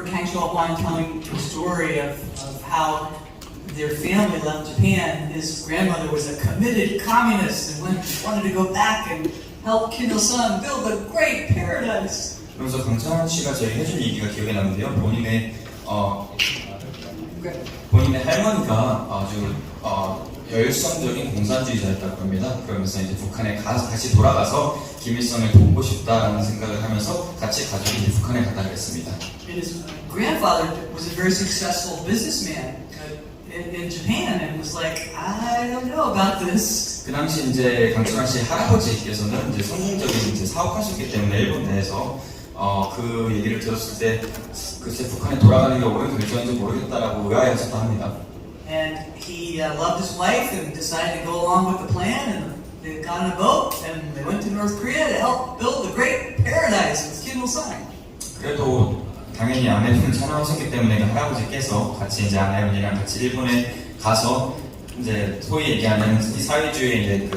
remember Kang Chol-hwan telling the story of how their family left Japan. His grandmother was a committed communist and wanted to go back and help Kim Il-sung build a great paradise. 그러면서 강찬원 씨가 저희 해준 얘기가 기억에 나는데요. 본인의 할머니가 아주 열성적인 공산주의자였다고 합니다. 그러면서 이제 북한에 다시 돌아가서 김일성을 돕고 싶다라는 생각을 하면서 같이 가족이 이제 북한에 갔다 그랬습니다. And his grandfather was a very successful businessman in Japan, and was like, I don't know about this. 그 당시 이제 강찬원 씨의 할아버지께서는 이제 성공적인 이제 사업하셨기 때문에 일본 내에서 그 얘기를 들었을 때 글쎄 북한에 돌아가는 게 옳은 결정인지 모르겠다라고 의아해하셨다 합니다. And he loved his wife and decided to go along with the plan, and they got on a boat and they went to North Korea to help build the great paradise with Kim Il-sung. 그래도 당연히 아내분은 찬양하셨기 때문에 그 할아버지께서 같이 이제 아내분이랑 같이 일본에 가서 이제 소위 얘기하는 이 사회주의 이제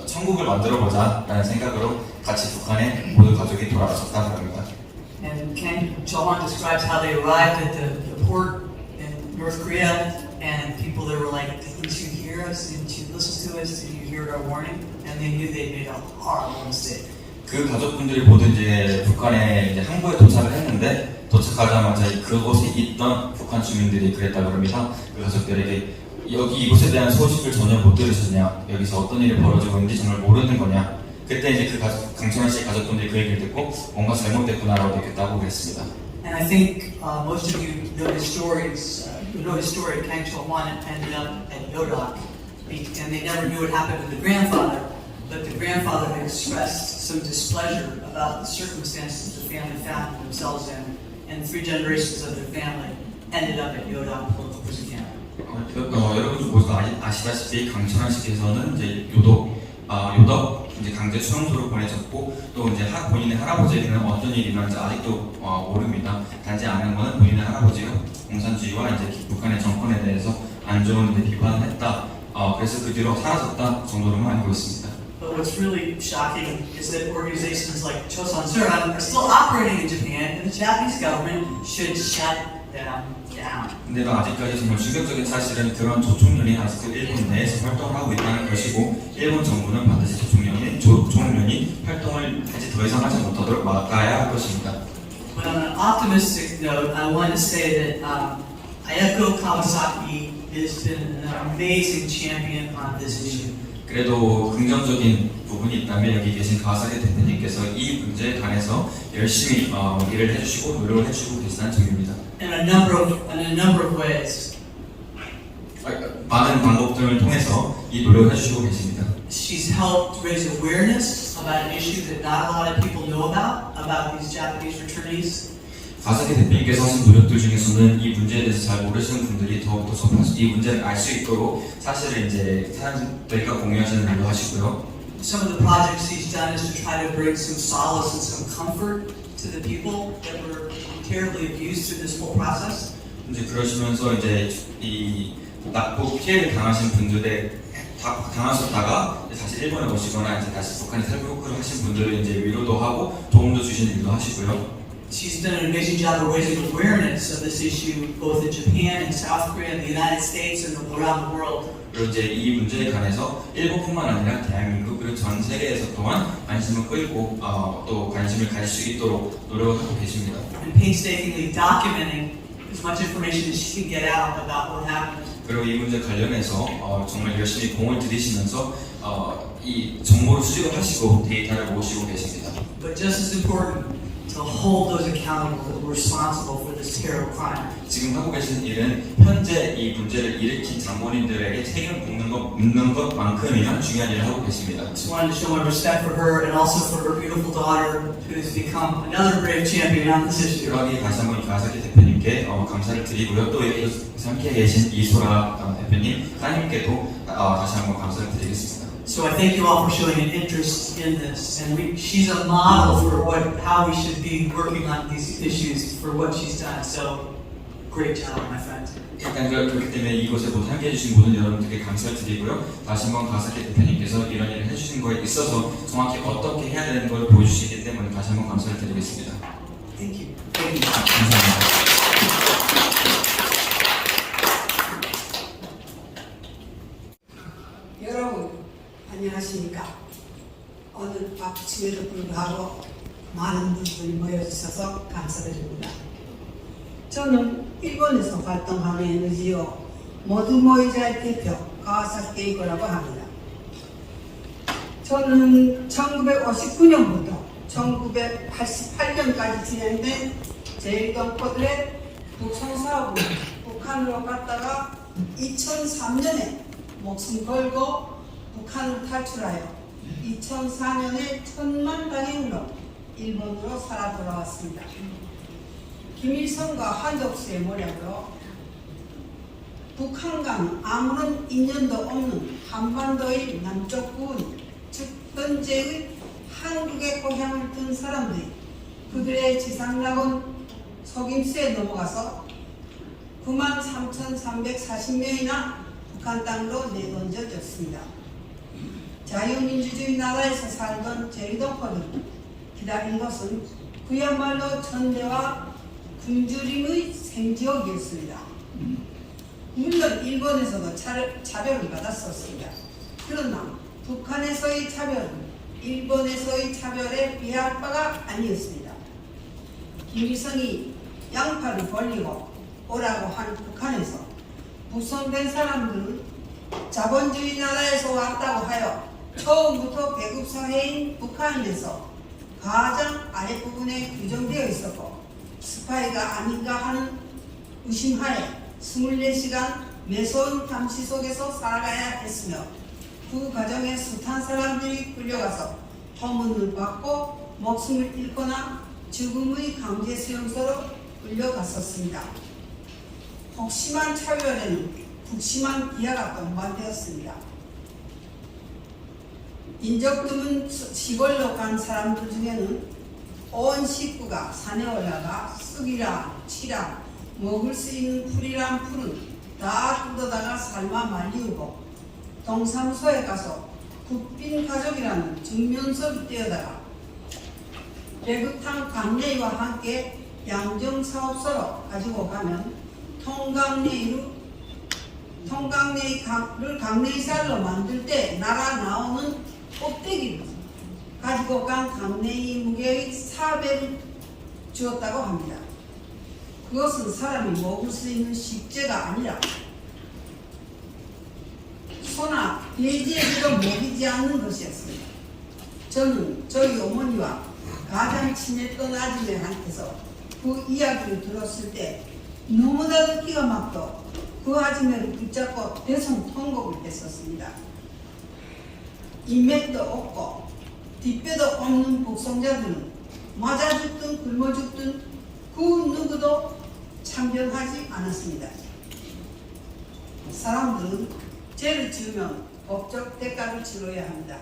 천국을 만들어 보자라는 생각으로 같이 북한에 모두 가족이 돌아가셨다고 합니다. And Kang Chol-hwan describes how they arrived at the port in North Korea, and people there were like, "Didn't you hear us? Didn't you listen to us? Did you hear our warning?" And they knew they made a horrible mistake. 그 가족분들이 모두 이제 북한에 이제 항구에 도착을 했는데 도착하자마자 그곳에 있던 북한 주민들이 그랬다고 합니다. 그 가족들에게 이곳에 대한 소식을 전혀 못 들으셨냐? 여기서 어떤 일이 벌어지고 있는지 정말 모르는 거냐? 그때 이제 강찬원 씨의 가족분들이 그 얘기를 듣고 뭔가 잘못됐구나라고 느꼈다고 그랬습니다. And I think most of you know his stories. You know his story. Kang Chol-hwan ended up at Yodok, and they never knew what happened to the grandfather. But the grandfather had expressed some displeasure about the circumstances the family found themselves in, and 3 generations of their family ended up at Yodok political prison camp. 여러분 모두 아시다시피 강찬원 씨께서는 이제 요덕 이제 강제 수용소로 보내졌고 또 이제 본인의 할아버지에게는 어떤 일이 일어난지 아직도 모릅니다. 단지 아는 거는 본인의 할아버지가 공산주의와 이제 북한의 정권에 대해서 안 좋은 비판을 했다. 그래서 그 뒤로 사라졌다 정도로만 알고 있습니다. But what's really shocking is that organizations like Chosun-Suran are still operating in Japan, and the Japanese government should shut them down. 근데도 아직까지 정말 충격적인 사실은 그런 조총련이 아직도 일본 내에서 활동을 하고 있다는 것이고 일본 정부는 반드시 조총련이 활동을 아직 더 이상 하지 못하도록 막아야 할 것입니다. But on an optimistic note, I want to say that Ayako Kawasaki has been an amazing champion on this issue. 그래도 긍정적인 부분이 있다면 여기 계신 가와사키 대표님께서 이 문제에 관해서 열심히 일을 해주시고 노력을 해주시고 계시다는 점입니다. In a number of ways. 많은 방법들을 통해서 이 노력을 해주시고 계십니다. She's helped raise awareness about an issue that not a lot of people know about these Japanese returnees. 가와사키 대표님께서 하신 노력들 중에서는 이 문제에 대해서 잘 모르시는 분들이 더욱더 이 문제를 알 수 있도록 사실을 이제 사람들과 공유하시는 일도 하시고요. Some of the projects she's done is to try to bring some solace and some comfort to the people that were terribly abused through this whole process. 이제 그러시면서 이제 이 낙폭 피해를 당하신 분들의 당하셨다가 다시 일본에 오시거나 이제 다시 북한에 탈북을 하신 분들을 이제 위로도 하고 도움도 주시는 일도 하시고요. She's done an amazing job of raising awareness of this issue both in Japan and South Korea and the United States and around the world. 그리고 이제 이 문제에 관해서 일본뿐만 아니라 대한민국 그리고 전 세계에서 또한 관심을 끌고 또 관심을 가질 수 있도록 노력을 하고 계십니다. And painstakingly documenting as much information as she can get out about what happened. 그리고 이 문제 관련해서 정말 열심히 공을 들이시면서 이 정보를 수집을 하시고 데이터를 모으시고 계십니다. But just as important, to hold those accountable that were responsible for this terrible crime. 지금 하고 계신 일은 현재 이 문제를 일으킨 장본인들에게 책임을 묻는 것만큼이나 중요한 일을 하고 계십니다. I just wanted to show my respect for her and also for her beautiful daughter, who has become another brave champion on this issue. 그러기 다시 한번 가와사키 대표님께 감사를 드리고요. 또 여기 함께 계신 이소라 대표님, 따님께도 다시 한번 감사를 드리겠습니다. So I thank you all for showing an interest in this, and she's a model for how we should be working on these issues for what she's done. So great job, my friend. 일단 그렇기 때문에 이곳에 모두 함께해 주신 모든 여러분들께 감사를 드리고요. 다시 한번 가와사키 대표님께서 이런 일을 해주신 거에 있어서 정확히 어떻게 해야 되는 걸 보여주시기 때문에 다시 한번 감사를 드리겠습니다. Thank you. Thank you. 감사합니다. 하고 많은 분들이 모여주셔서 감사드립니다. 저는 일본에서 활동하는 NGO 모두 모이자의 대표 가와사키 에이코라고 합니다. 저는 1959년부터 1988년까지 진행된 제1동포들의 북송사업을 북한으로 갔다가 2003년에 목숨 걸고 북한을 탈출하여 2004년에 천만 당행으로 일본으로 살아 돌아왔습니다. 김일성과 한덕수의 모략으로 북한과는 아무런 인연도 없는 한반도의 남쪽 부분, 즉 현재의 한국의 고향을 든 사람들이 그들의 지상낙원 속임수에 넘어가서 93,340명이나 북한 땅으로 내던져졌습니다. 자유민주주의 나라에서 살던 제일동포들을 기다린 것은 그야말로 전대와 굶주림의 생지옥이었습니다. 물론 일본에서도 차별을 받았었습니다. 그러나 북한에서의 차별은 일본에서의 차별에 비할 바가 아니었습니다. 김일성이 양팔을 벌리고 오라고 한 북한에서 북송된 사람들은 자본주의 나라에서 왔다고 하여 처음부터 계급사회인 북한에서 가장 아랫부분에 규정되어 있었고 스파이가 아닌가 하는 의심하에 24시간 매서운 감시 속에서 살아가야 했으며 그 과정에 숱한 사람들이 끌려가서 포문을 받고 목숨을 잃거나 죽음의 강제 수용소로 끌려갔었습니다. 혹심한 차별에는 극심한 비하가 동반되었습니다. 인적 드문 시골로 간 사람들 중에는 온 식구가 산에 올라가 쑥이랑 치랑 먹을 수 있는 풀이랑 풀은 다 뜯어다가 삶아 말리우고 동사무소에 가서 국빈 가족이라는 증명서를 떼어다가 배구탕 강내이와 함께 양정사업소로 가지고 가면 통강내이를 강내이살로 만들 때 날아 나오는 껍데기를 가지고 간 강내이 무게의 4배를 주었다고 합니다. 그것은 사람이 먹을 수 있는 식재가 아니라 소나 돼지에게도 먹이지 않는 것이었습니다. 저는 저희 어머니와 가장 친했던 아줌매한테서 그 이야기를 들었을 때 너무나도 기가 막혀 그 아줌매를 붙잡고 대성통곡을 했었습니다. 인맥도 없고 뒷배도 없는 북송자들은 맞아 죽든 굶어 죽든 그 누구도 참견하지 않았습니다. 사람들은 죄를 지으면 법적 대가를 치러야 합니다.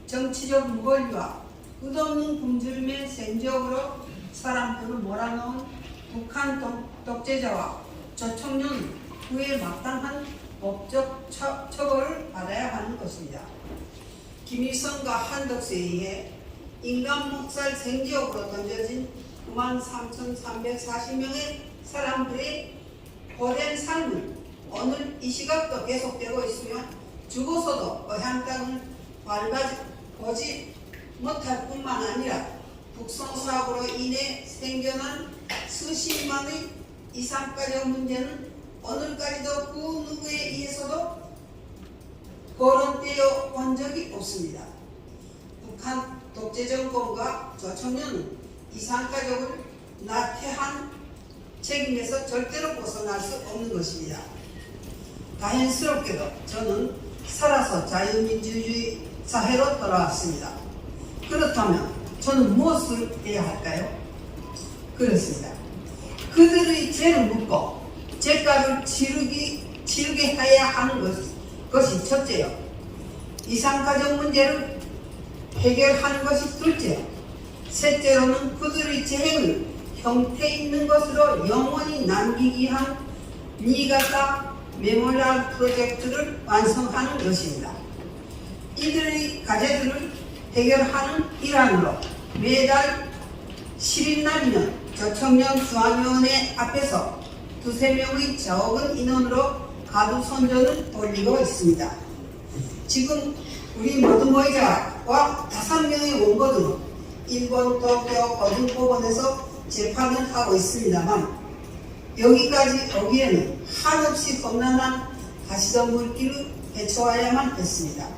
정치적 무권리와 끝없는 굶주림의 생지옥으로 사람들을 몰아넣은 북한 독재자와 조총련은 그에 마땅한 법적 처벌을 받아야 하는 것입니다. 김일성과 한덕수에 의해 인간 목살 생지옥으로 던져진 93,340명의 사람들의 고된 삶은 오늘 이 시각도 계속되고 있으며 죽어서도 고향 땅을 밟아보지 못할 뿐만 아니라 북송사업으로 인해 생겨난 수십만의 이상가족 문제는 오늘까지도 그 누구에 의해서도 거론되어 온 적이 없습니다. 북한 독재정권과 조총련은 이상가족을 나태한 책임에서 절대로 벗어날 수 없는 것입니다. 다행스럽게도 저는 살아서 자유민주주의 사회로 돌아왔습니다. 그렇다면 저는 무엇을 해야 할까요? 그렇습니다. 그들의 죄를 묻고 죄값을 치르게 해야 하는 것이 첫째요. 이상가족 문제를 해결하는 것이 둘째요. 셋째로는 그들의 재행을 형태 있는 것으로 영원히 남기기 위한 니가타 메모리얼 프로젝트를 완성하는 것입니다. 이들의 과제들을 해결하는 일환으로 매달 10일날이면 조청년 중앙위원회 앞에서 두세 명의 적은 인원으로 가두선전을 돌리고 있습니다. 지금 우리 모든 모의자와 5명의 원고들은 일본 도쿄 고등법원에서 재판을 하고 있습니다만 여기까지 오기에는 한없이 험난한 가시적 물길을 헤쳐와야만 했습니다.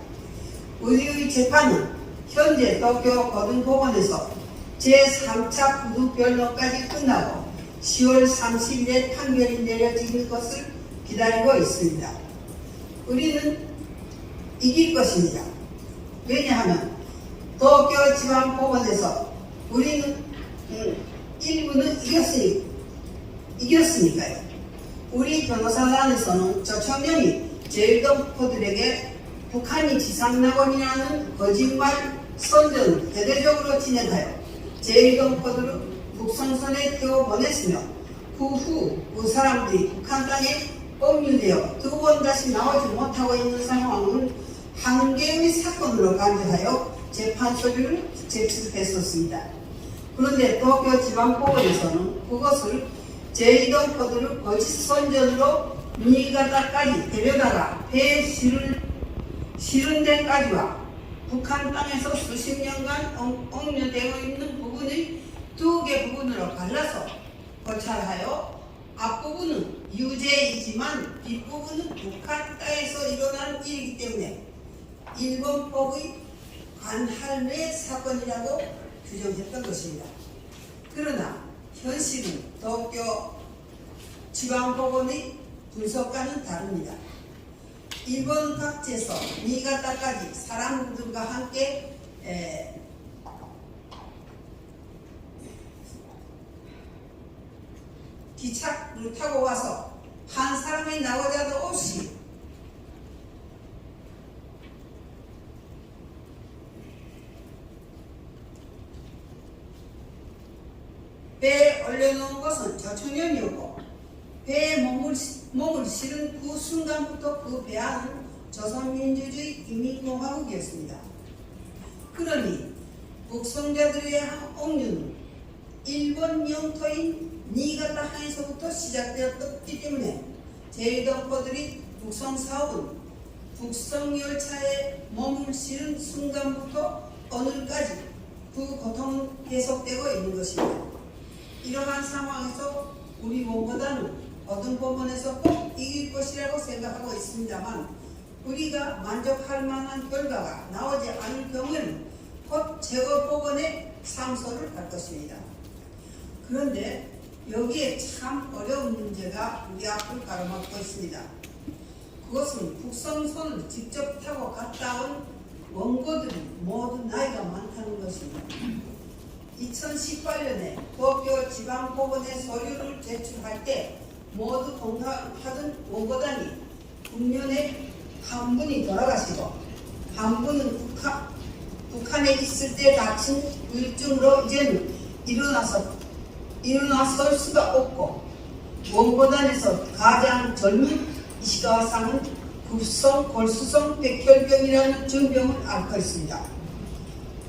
우리의 재판은 현재 도쿄 고등법원에서 제3차 구두변론까지 끝나고 10월 30일에 판결이 내려질 것을 기다리고 있습니다. 우리는 이길 것입니다. 왜냐하면 도쿄지방법원에서 우리는 일부는 이겼으니까요. 우리 변호사단에서는 저 청년이 제일동포들에게 북한이 지상낙원이라는 거짓말 선전을 대대적으로 진행하여 제일동포들을 북성선에 태워보냈으며 그 후 그 사람들이 북한 땅에 억류되어 두 번 다시 나오지 못하고 있는 상황을 한 개의 사건으로 간주하여 재판 서류를 제출했었습니다. 그런데 도쿄지방법원에서는 그것을 제일동포들을 거짓 선전으로 니가다까지 데려다가 배에 실은 데까지와 북한 땅에서 수십 년간 억류되어 있는 부분의 2개 부분으로 갈라서 고찰하여 앞부분은 유죄이지만 뒷부분은 북한 땅에서 일어난 일이기 때문에 일본법의 관할외 사건이라고 규정했던 것입니다. 그러나 현실은 도쿄 지방법원의 분석과는 다릅니다. 일본 각지에서 니가다까지 사람들과 함께 기차를 타고 와서 한 사람의 나오자도 없이 배에 올려놓은 것은 저 청년이었고 배에 몸을 실은 그 순간부터 그 배안은 조선민주주의 인민공화국이었습니다. 그러니 북성자들의 억류는 일본 영토인 니가타 항에서부터 시작되었기 때문에 제일동포들이 북성사업은 북성열차에 몸을 실은 순간부터 오늘까지 그 고통은 계속되고 있는 것입니다. 이러한 상황에서 우리 원고단은 고등법원에서 꼭 이길 것이라고 생각하고 있습니다만 우리가 만족할 만한 결과가 나오지 않을 경우에는 곧 제거법원에 상소를 할 것입니다. 그런데 여기에 참 어려운 문제가 우리 앞을 가로막고 있습니다. 그것은 북성선을 직접 타고 갔다 온 원고들이 모두 나이가 많다는 것입니다. 2018년에 도쿄 지방법원에 서류를 제출할 때 모두 동참하던 원고단이 국면에 한 분이 돌아가시고 한 분은 북한에 있을 때 다친 우울증으로 이제는 일어나설 수가 없고 원고단에서 가장 젊은 이시가와상은 급성 골수성 백혈병이라는 증병을 앓고 있습니다.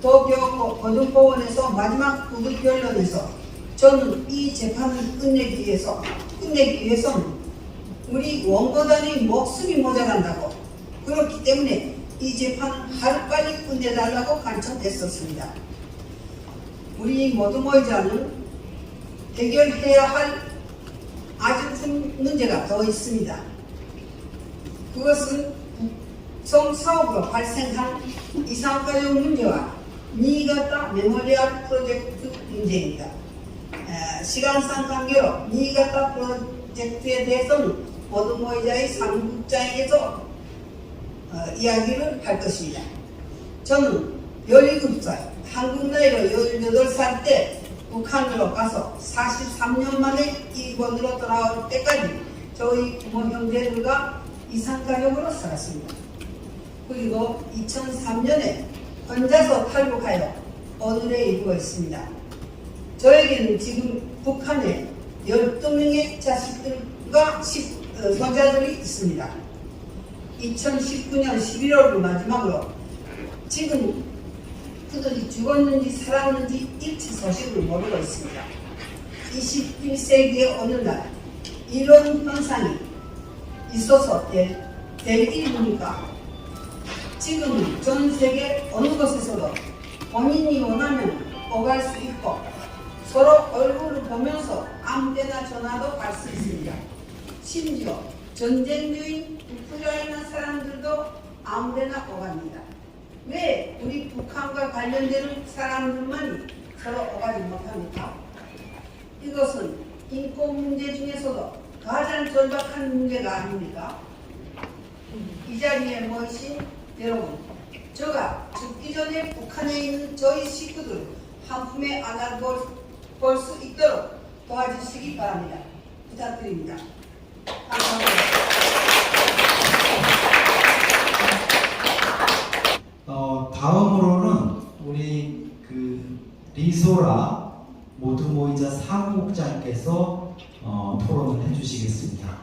도쿄 고등법원에서 마지막 구급 변론에서 저는 이 재판을 끝내기 위해서는 우리 원고단의 목숨이 모자란다고 그렇기 때문에 이 재판을 하루빨리 끝내달라고 간청했었습니다. 우리 모두 모이자는 해결해야 할 아주 큰 문제가 더 있습니다. 그것은 북성사업으로 발생한 이산가족 문제와 니가타 메모리얼 프로젝트 문제입니다. 시간상 관계로 니가타 프로젝트에 대해서는 모든 모의자의 상국장에게서 이야기를 할 것입니다. 저는 17살, 한국 나이로 18살 때 북한으로 가서 43년 만에 일본으로 돌아올 때까지 저희 부모 형제들과 이산가족으로 살았습니다. 그리고 2003년에 혼자서 탈북하여 오늘에 이르고 있습니다. 저에게는 지금 북한에 12명의 자식들과 손자들이 있습니다. 2019년 11월을 마지막으로 지금 그들이 죽었는지 살았는지 일치 소식을 모르고 있습니다. 21세기의 오늘날 이런 현상이 있어서 될 일입니까? 지금 전 세계 어느 곳에서도 본인이 원하면 오갈 수 있고 서로 얼굴을 보면서 아무데나 전화도 갈 수 있습니다. 심지어 전쟁 중인 우크라이나 사람들도 아무데나 오갑니다. 왜 우리 북한과 관련되는 사람들만이 서로 오가지 못합니까? 이것은 인권 문제 중에서도 가장 절박한 문제가 아닙니까? 이 자리에 모이신 여러분, 제가 죽기 전에 북한에 있는 저희 식구들 한 품에 안아볼 수 있도록 도와주시기 바랍니다. 부탁드립니다. 감사합니다. 다음으로는 우리 리소라 모두 모이자 사무국장께서 토론을 해주시겠습니다.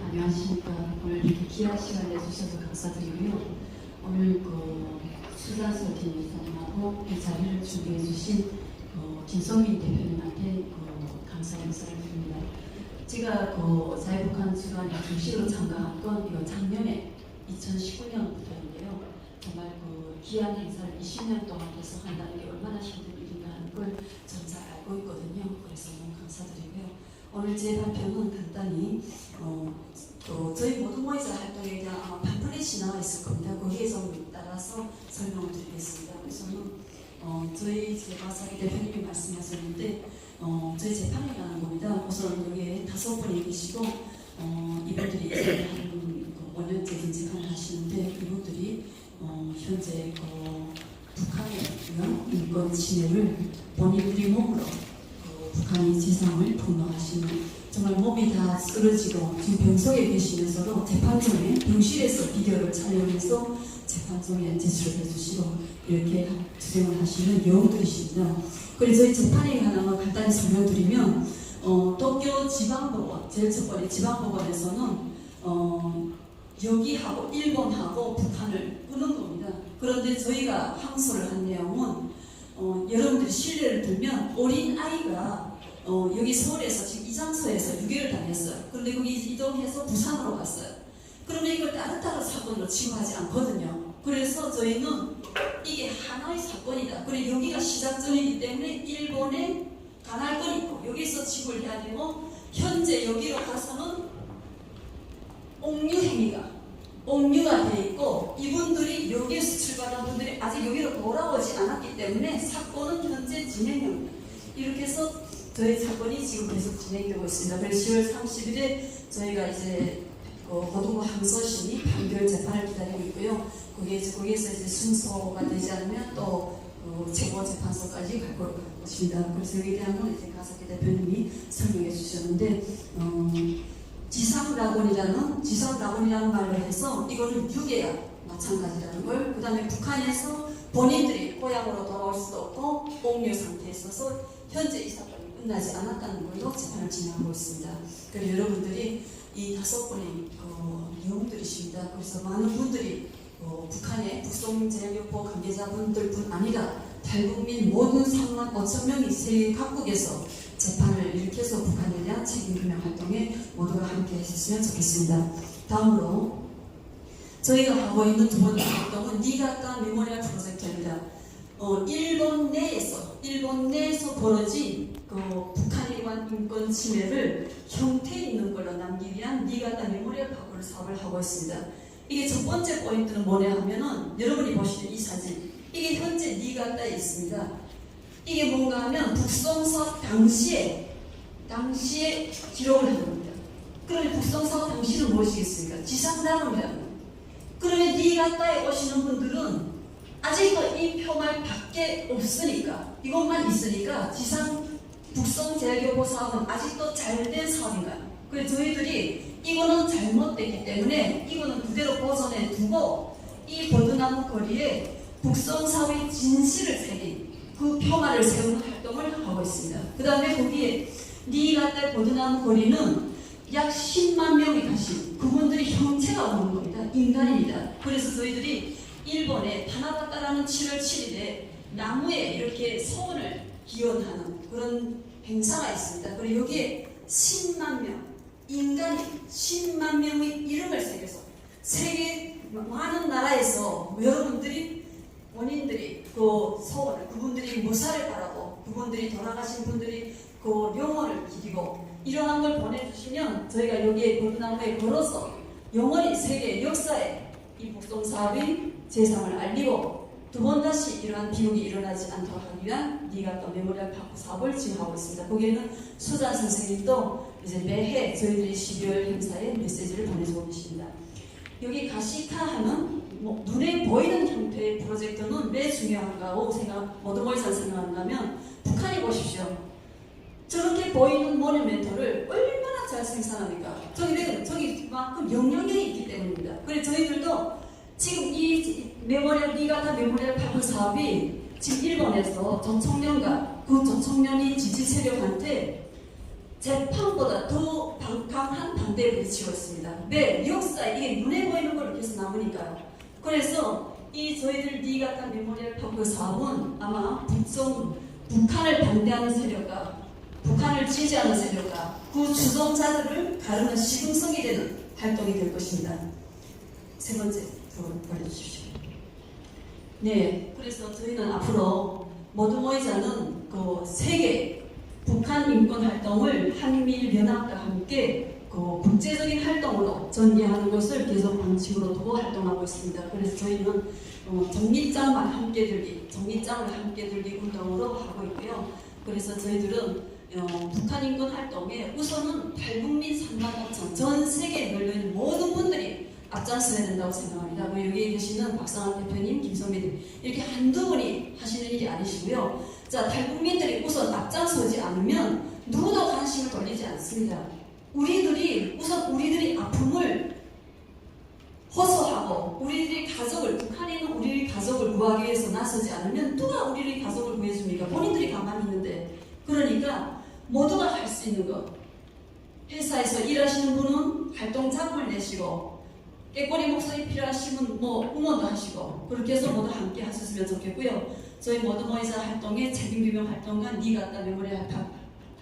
안녕하십니까. 오늘 이렇게 귀한 시간 내주셔서 감사드리고요. 오늘 수산서 김이사님하고 이 자리를 준비해 주신 김성민 대표님한테 감사 인사를 드립니다. 제가 자유북한 수련회 정식으로 참가한 건 이거 작년에 2019년부터인데요. 정말 귀한 행사를 20년 동안 계속 한다는 게 얼마나 힘든 일인가 하는 걸 저는 잘 알고 있거든요. 그래서 너무 감사드리고요. 오늘 제 발표는 간단히 저희 모두 모이자 활동에 대한 아마 팜플렛이 나와 있을 겁니다. 거기에 좀 따라서 설명을 드리겠습니다. 우선은 제가 사기 대표님이 말씀하셨는데 저희 재판에 관한 겁니다. 우선 여기에 5분이 계시고 이분들이 이제 한 5년째 재판을 하시는데 이분들이 현재 북한의 인권 침해를 본인들이 몸으로 북한의 재상을 폭로하시는 정말 몸이 다 쓰러지고 지금 병석에 계시면서도 재판정에 병실에서 비디오를 촬영해서 재판정에 제출을 해주시고 이렇게 투쟁을 하시는 여우들이십니다. 그리고 저희 재판에 관한 걸 간단히 설명드리면 도쿄 지방법원, 제일 첫 번째 지방법원에서는 여기하고 일본하고 북한을 끄는 겁니다. 그런데 저희가 항소를 한 내용은 여러분들이 신뢰를 들면 어린 아이가 여기 서울에서 지금 이 장소에서 유괴를 당했어요. 그런데 거기 이동해서 부산으로 갔어요. 그러면 이걸 따로따로 사건으로 취급하지 않거든요. 그래서 저희는 이게 하나의 사건이다. 그리고 여기가 시작점이기 때문에 일본에 관할 건 있고 여기서 지급을 해야 되고 현재 여기로 가서는 옥류가 돼 있고 이분들이 여기에서 출발한 분들이 아직 여기로 돌아오지 않았기 때문에 사건은 현재 진행형입니다. 이렇게 해서 저희 사건이 지금 계속 진행되고 있습니다. 그래서 10월 30일에 저희가 이제 고등부 항소심이 판결 재판을 기다리고 있고요. 거기에서 이제 순서가 되지 않으면 또 최고재판소까지 갈 것입니다. 그래서 여기에 대한 건 이제 가사키 대표님이 설명해 주셨는데 지상낙원이라는 말로 해서 이거는 유괴야 마찬가지라는 걸, 그 다음에 북한에서 본인들이 고향으로 돌아올 수도 없고 옥류 상태에 있어서 현재 이 사건이 끝나지 않았다는 걸로 재판을 진행하고 있습니다. 그리고 여러분들이 이 5분의 영웅들이십니다. 그래서 많은 분들이 북한의 북송제일교포 관계자분들뿐 아니라 탈북민 모든 3만 5천 명이 세계 각국에서 재판을 일으켜서 북한에 대한 책임규명 활동에 모두가 함께 했으면 좋겠습니다. 다음으로 저희가 하고 있는 두 번째 활동은 니가타 메모리얼 프로젝트입니다. 일본 내에서 벌어진 북한에 관한 인권 침해를 형태 있는 걸로 남기기 위한 니가타 메모리얼 파벌 사업을 하고 있습니다. 이게 첫 번째 포인트는 뭐냐 하면은 여러분이 보시는 이 사진, 이게 현재 니가타에 있습니다. 이게 뭔가 하면 북송사업 당시에 기록을 하는 겁니다. 그러면 북송사업 당시는 무엇이겠습니까? 지상낙원이라는 겁니다. 그러면 니가타에 오시는 분들은 아직도 이 표말 밖에 없으니까, 이것만 있으니까 북송제일교포 사업은 아직도 잘된 사업인가요? 그래서 저희들이 이거는 잘못됐기 때문에 이거는 그대로 보존해 두고 이 버드나무 거리에 북송사업의 진실을 새긴 그 표말을 세우는 활동을 하고 있습니다. 그 다음에 거기에 니가타 버드나무 거리는 약 10만 명이 가신 그분들이 형체가 없는 겁니다. 인간입니다. 그래서 저희들이 일본의 타나바타라는 7월 7일에 나무에 이렇게 소원을 기원하는 그런 행사가 있습니다. 그리고 여기에 10만 명, 인간이 10만 명의 이름을 새겨서 세계 많은 나라에서 여러분들이 본인들이 그 소원을, 그분들이 무사를 바라고 그분들이 돌아가신 분들이 그 영혼을 기리고 이러한 걸 보내주시면 저희가 여기에 보드나무에 걸어서 영원히 세계 역사에 이 북송사업의 재상을 알리고 두 번 다시 이러한 비용이 일어나지 않도록 하기 위한 니가또 메모리얼 파크 사업을 진행하고 있습니다. 거기에는 수잔 선생님도 이제 매해 저희들이 12월 행사에 메시지를 보내주고 계십니다. 여기 가시카 하는 눈에 보이는 형태의 프로젝트는 왜 중요한가고 모두모이산 생각한다면 북한이 보십시오. 저렇게 보이는 모뉴멘트를 얼마나 잘 생산하니까 저기만큼 영향력이 있기 때문입니다. 그래서 저희들도 지금 이 메모리얼 니가타 메모리얼 파크 사업이 지금 일본에서 전 청년과 그 전 청년이 지지 세력한테 재판보다 더 강한 반대를 외치고 있습니다. 왜? 역사에 이게 눈에 보이는 걸 계속 남으니까요. 그래서 이 저희들 니가타 메모리얼 파크 사업은 아마 북한을 반대하는 세력과 북한을 지지하는 세력과 그 주동자들을 가르는 시금석이 되는 활동이 될 것입니다. 세 번째 보여주십시오. 네, 그래서 저희는 앞으로 모두모이자는 그 세계 북한 인권 활동을 한미연합과 함께 그 국제적인 활동으로 전개하는 것을 계속 방침으로 두고 활동하고 있습니다. 그래서 저희는 정립장만 함께 들기, 정립장을 함께 들기 운동으로 하고 있고요. 그래서 저희들은 북한 인권 활동에 우선은 탈북민 3만 5천 전 세계에 널려있는 모든 분들이 앞장서야 된다고 생각합니다. 여기 계시는 박상환 대표님, 김성민 대표 이렇게 한두 분이 하시는 일이 아니시고요. 자, 탈북민들이 우선 앞장서지 않으면 누구도 관심을 돌리지 않습니다. 우리들이 아픔을 호소하고 우리들이 가족을, 북한에 있는 우리 가족을 구하기 위해서 나서지 않으면 누가 우리의 가족을 구해줍니까? 본인들이 가만히 있는데. 그러니까 모두가 할 수 있는 것. 회사에서 일하시는 분은 활동 자금을 내시고 깨꼬리 목소리 필요하시면 응원도 하시고 그렇게 해서 모두 함께 하셨으면 좋겠고요. 저희 모두모이자 활동의 책임규명 활동과 니가타 메모리얼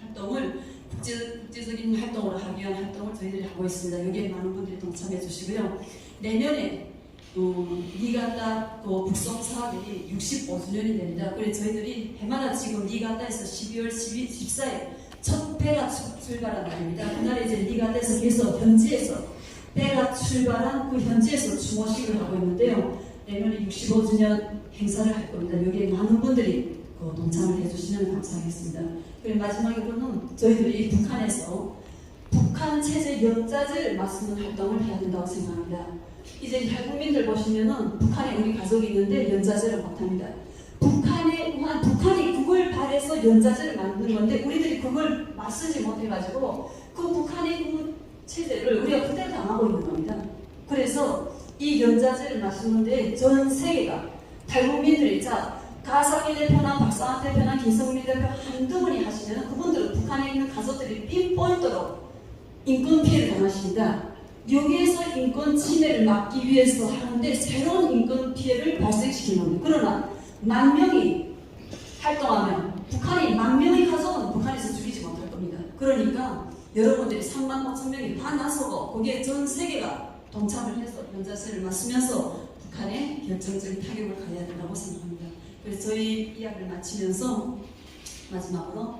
활동을 국제적인 활동으로 하기 위한 활동을 저희들이 하고 있습니다. 여기에 많은 분들이 동참해 주시고요. 내년에 니가타 북송 사업이 65주년이 됩니다. 그래서 저희들이 해마다 지금 니가타에서 12월 14일 첫 배가 출발한 날입니다. 그날에 이제 니가타에서 계속 현지에서 배가 출발한 그 현지에서 추모식을 하고 있는데요. 내년에 65주년 행사를 할 겁니다. 여기에 많은 분들이 동참을 해주시면 감사하겠습니다. 그리고 마지막으로는 저희들이 북한에서 북한 체제 연자제를 맞서는 활동을 해야 된다고 생각합니다. 이제 탈북민들 보시면은 북한에 우리 가족이 있는데 연자제를 못합니다. 북한이 그걸 바래서 연자제를 만드는 건데 우리들이 그걸 맞서지 못해가지고 그 북한의 그 체제를 우리가 그대로 당하고 있는 겁니다. 그래서 이 연자제를 맞추는데 전 세계가 탈북민들이 가상일 대표나 박상환 대표나 김성민 대표 한두 분이 하시면 그분들은 북한에 있는 가족들이 핀포인트로 인권 피해를 당하십니다. 여기에서 인권 침해를 막기 위해서 하는데 새로운 인권 피해를 발생시키는 겁니다. 그러나 10,000명이 활동하면 북한이 10,000명의 가족은 북한에서 죽이지 못할 겁니다. 그러니까 여러분들이 35,000명이 다 나서고 거기에 전 세계가 동참을 해서 연자세를 맞으면서 북한에 결정적인 타격을 가해야 된다고 생각합니다. 그래서 저희 이야기를 마치면서 마지막으로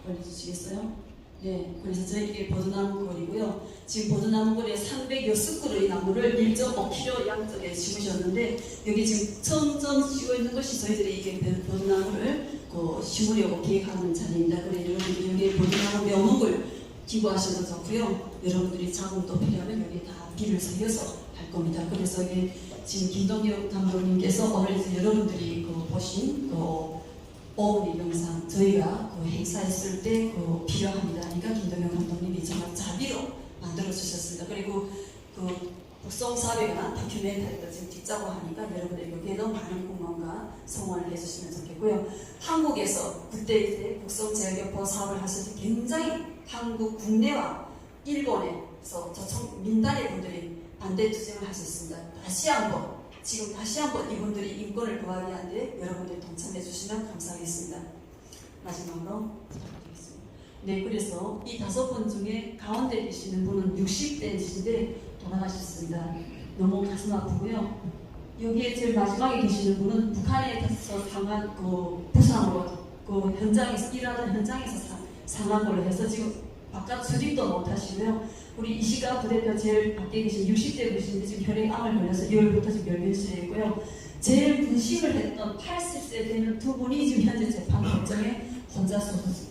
올려주시겠어요? 네, 그래서 저희에게 보드나무 거리고요. 지금 보드나무 거리에 306그루의 나무를 1.5km 양쪽에 심으셨는데 여기 지금 점점 지고 있는 것이 저희들이 이게 보드나무를 심으려고 계획하는 자리입니다. 그래서 여러분들이 여기에 보드나무 묘목을 기부하셔도 좋고요. 여러분들이 자금도 필요하면 여기 다 비를 새겨서 할 겁니다. 그래서 여기 지금 김동혁 감독님께서 오늘 이제 여러분들이 보신 오은이 영상 저희가 행사했을 때 필요합니다. 그러니까 김동혁 감독님이 정말 자비로 만들어 주셨습니다. 그리고 북송 사업에 관한 다큐멘터리도 지금 찍자고 하니까 여러분들 여기에도 많은 공헌과 성원을 해주시면 좋겠고요. 한국에서 그때 이제 북송 재교포 사업을 하실 때 굉장히 한국 국내와 일본에서 민단의 분들이 반대 투쟁을 하셨습니다. 다시 한번 이분들이 인권을 구하기 위한데 여러분들이 동참해 주시면 감사하겠습니다. 마지막으로 부탁드리겠습니다. 네, 그래서 이 5분 중에 가운데 계시는 분은 60대이신데 돌아가셨습니다. 너무 가슴 아프고요. 여기에 제일 마지막에 계시는 분은 북한에서 당한 부상으로 현장에서 일하던 현장에서 상한 걸로 해서 지금 바깥 수직도 못 하시고요. 우리 이시가 부대표 제일 밖에 계신 60대 분이신데 지금 혈액암을 걸려서 2월부터 지금 열변실에 있고요. 제일 분심을 했던 80세 되는 두 분이 지금 현재 재판 결정에 혼자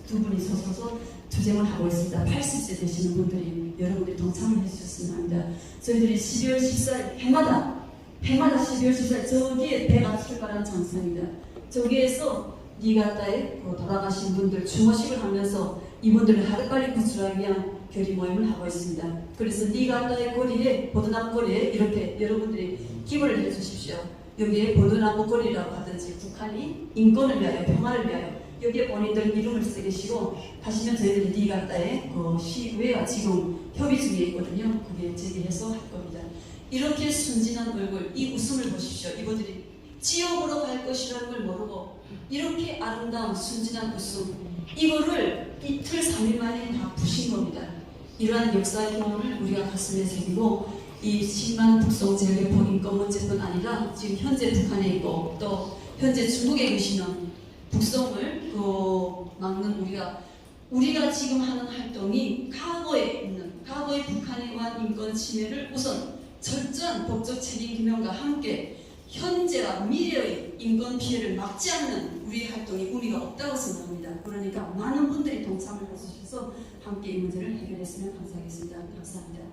두 분이 서서 투쟁을 하고 있습니다. 80세 되시는 분들이 여러분들이 동참을 해주셨으면 합니다. 저희들이 12월 14일 해마다 12월 14일 저기에 배가 출발한 장소입니다. 저기에서 니가타에 돌아가신 분들 추모식을 하면서 이분들을 하루빨리 구출하기 위한 결의 모임을 하고 있습니다. 그래서 니가타의 거리에 보드나무 거리에 이렇게 여러분들이 기부를 해주십시오. 여기에 보드나무 거리라고 하든지 북한이 인권을 위하여 평화를 위하여 여기에 본인들 이름을 쓰시고 하시면 저희들이 니가타의 시의회와 지금 협의 중에 있거든요. 그게 제기해서 할 겁니다. 이렇게 순진한 얼굴, 이 웃음을 보십시오. 이분들이 지옥으로 갈 것이라는 걸 모르고 이렇게 아름다운 순진한 웃음, 이거를 이틀 3일 만에 다 부신 겁니다. 이러한 역사의 경험을 우리가 가슴에 새기고 이 10만 북송 재개포 인권 문제뿐 아니라 지금 현재 북한에 있고 또 현재 중국에 계시는 북송을 막는 우리가 지금 하는 활동이 과거의 북한에 관한 인권 침해를 우선 철저한 법적 책임 규명과 함께 현재와 미래의 인권 피해를 막지 않는 우리의 활동이 의미가 없다고 생각합니다. 그러니까 많은 분들이 동참을 해주셔서 함께 이 문제를 해결했으면 감사하겠습니다. 감사합니다.